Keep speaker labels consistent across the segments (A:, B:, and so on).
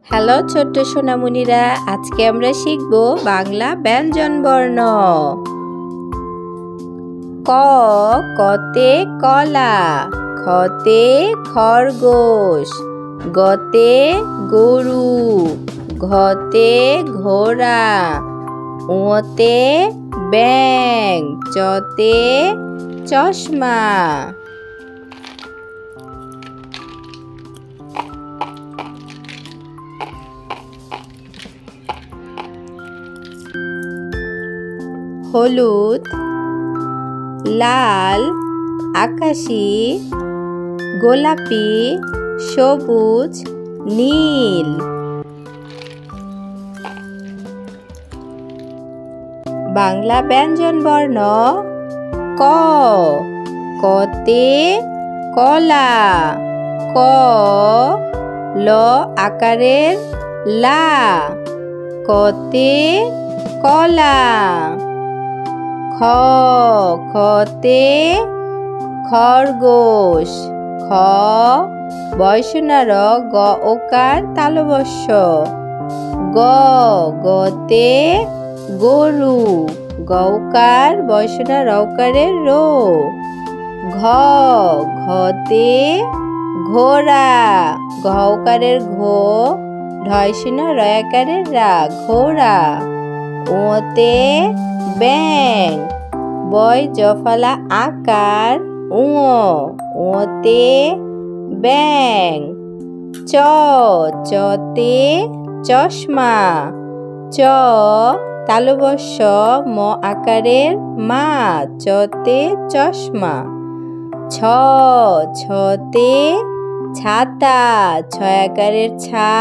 A: Hello ছোট্ট সোনামণিরা, আজকে আমরা শিখব বাংলা ব্যঞ্জন বর্ণ। ক কতে কলা, খতে খরগোশ, গতে গরু, ঘতে ঘোড়া, ওতে ব্যাঙ, চতে চশমা। হলুদ, লাল, আকাশি, গোলাপি, সবুজ, নীল। বাংলা ব্যঞ্জন বর্ণ। ক কতে কলা, ক ল আকারের লা, কতে কলা। খ খতে খরগোশ, খ বয়সনার গ ওকার তালবস্য, গ গতে গরু, গৌকার বয়সনা রৌকারের রো, ঘ ঘতে ঘোড়া, ঘৌকারের ঘো, ঢয়সন রয়াকারের রা, ঘোড়া। ওতে ব্যাঙ, বয় জফলা আকার উ, ওতে ব্যাঙ। চ চতে চশমা, চ তালবস্য ম আকারের মা, চতে চশমা। ছ ছতে ছাতা, ছয়াকারের ছা,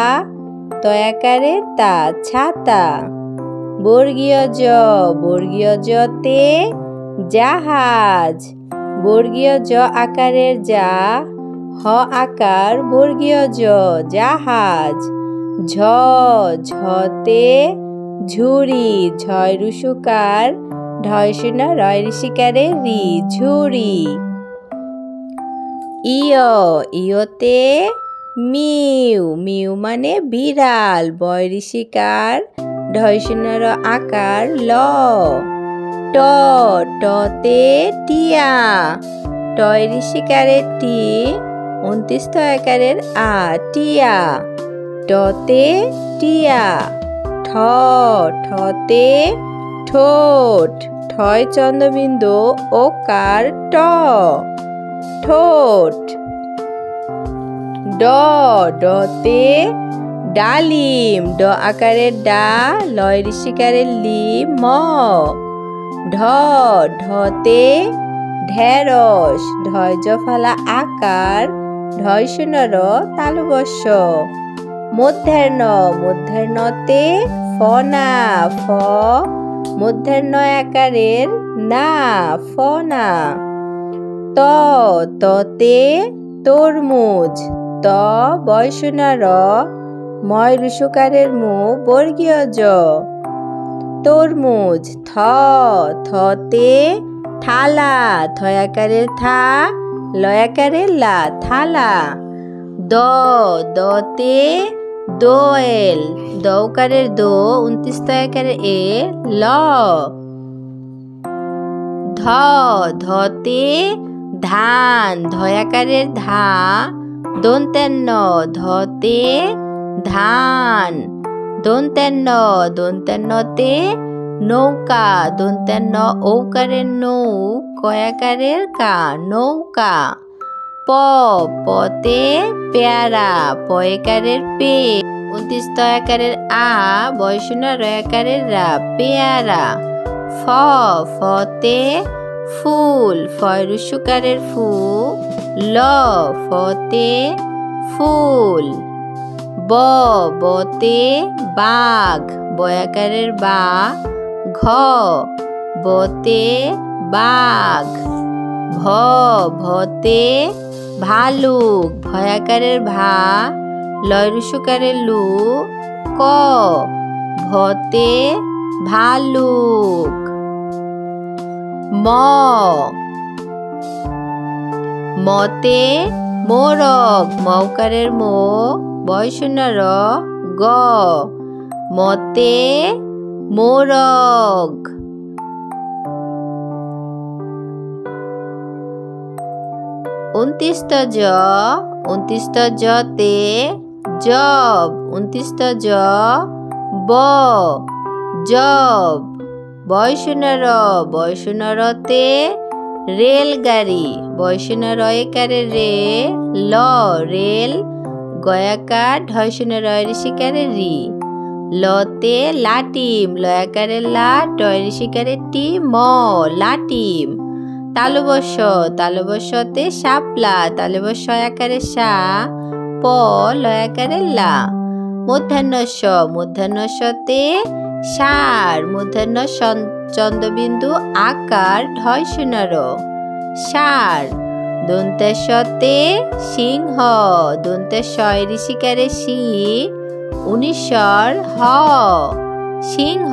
A: তয়াকারের তা, ছাতা। বর্গীয় জ, বর্গীয় জতে জাহাজ, বর্গীয় জ আকারের যা, হ আকার বর্গীয় জ, জাহাজ। ঝ ঝতে ঝুড়ি, ঝয় রুসুকার ঢয়সন রয় ঋষিকারে রি, ঝুড়ি। ইয় ইয়তে মিউ, মিউ মানে বিড়াল, বয় ঋষিকার ঢয়সনর আকার ল। ট টতে টিয়া, টয় ঋষিকারের টি, 29 আকারের আ, টিয়া, টতে টিয়া। ঠ ঠতে ঠোঁট, ঠয় চন্দ্রবিন্দু ওকার ট, ঠোঁট। ড ডতে ডালিম, ড আকারের ডা, লয় ঋষিকারের লি, ম। ঢ ঢতে ঢেঁড়স, ঢয় জফলা আকার ঢয়সনর তালবস্য। মধ্যাহ্ন, মধ্যাহ্নতে ফনা, ফ মধ্যাহ্ন আকারের না, ফনা। ত ততে তরমুজ, ত বয়সনার ময় রুসুকারের মু, বর্গীয় জ, তরমুজ। থ থতে থালা, থয়াকারের থা, লয়াকারের লা, থালা। দ দতে দোয়েল, দৌকারের দো, 29 আকারের এ, ল। ধ ধতে ধান, ধয়াকারের ধা, দন্তেন্ন, ধতে ধান, দন্তেন্ন, দন্তেন্নতে নৌকা, দন্তেন্ন ঔকারের নৌ, কয়াকারের কা, নৌকা। প পতে পেয়ারা, পয়কারের পে, 29 আকারের আ, বয়সনা রয়াকারের রা, পেয়ারা। ফ ফতে ফুল, ফয় রুসুকারের ফু, ল ফতে ফুল। ব বতে বাঘ, বয়াকারের বা, ঘ বতে বাঘ। ভ ভতে ভালুক, ভয়াকারের ভা, লয় রুসুকারের লু, ক ভতে ভালুক। ম মতে মোরগ, মৌকারের মো, বয়সনার গ মতে মোরগ। উনত্রিশত জতে জব। উনত্রিশত জ ব জব। বয়সুনরতে রেলগাড়ি। বয়সুনরয়কারে রে ল রেল। গয়াকার ঢয়সুনরয় ঋষিকারে রি। লতে লাটিম। লয়াকারে লা টয় ঋষিকারে টি ম লাটিম। তালবস্যতে শাপলা। তালবস্য আকারে সা প লয়াকারে লা। মধ্যাহ্নস্যতে সার। মধ্যাহ্ন চন্দ্রবিন্দু আকার ঢয়সুনর সার। দন্তেশ্বতে সিংহ। দন্তেশ্ব ঋষিকারে সি 19 হ সিংহ।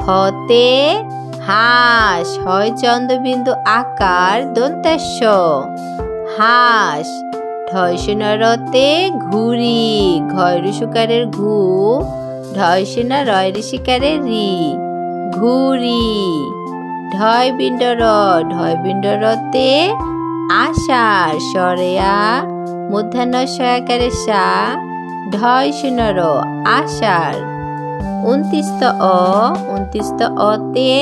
A: হতে হাঁস। হয় চন্দ্রবিন্দু আকার দন্তেশ্ব হাঁস। ঢয়সুনরতে ঘুড়ি। ঘয় ঋষিকারের ঘু ঢয়সুনরয় ঋষিকারে রি ঘুড়ি। ঢয়বিণ্ডরতে আষাঢ়। সরেয়া মধ্যাহ্নস্যয়াকারে সা ঢয়সুনর আষাঢ়। উনত্রিশত অতে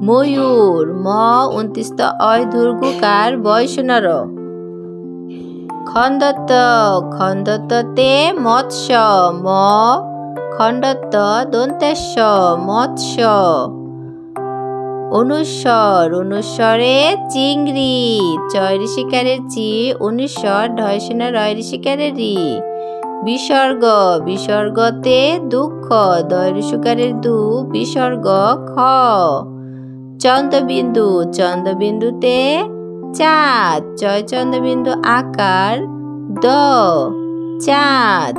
A: ময়ূর। ম 29 অয় দুর্গুকার বয়সুনর। খন্দত্বতে মৎস্য। ম খণ্ডত্ব দন্তেশ্ব মৎস্য। অনুস্বরে চিংড়ি। চয় ঋষিকারের চি 19 ঢয়সুনরয় ঋষিকারে রি। বিসর্গতে দুঃখ। দয় ঋষিকারের দু বিসর্গ খ। চন্দ্রবিন্দুতে চাঁদ। চয় চন্দ্রবিন্দু আকার দ চাঁদ।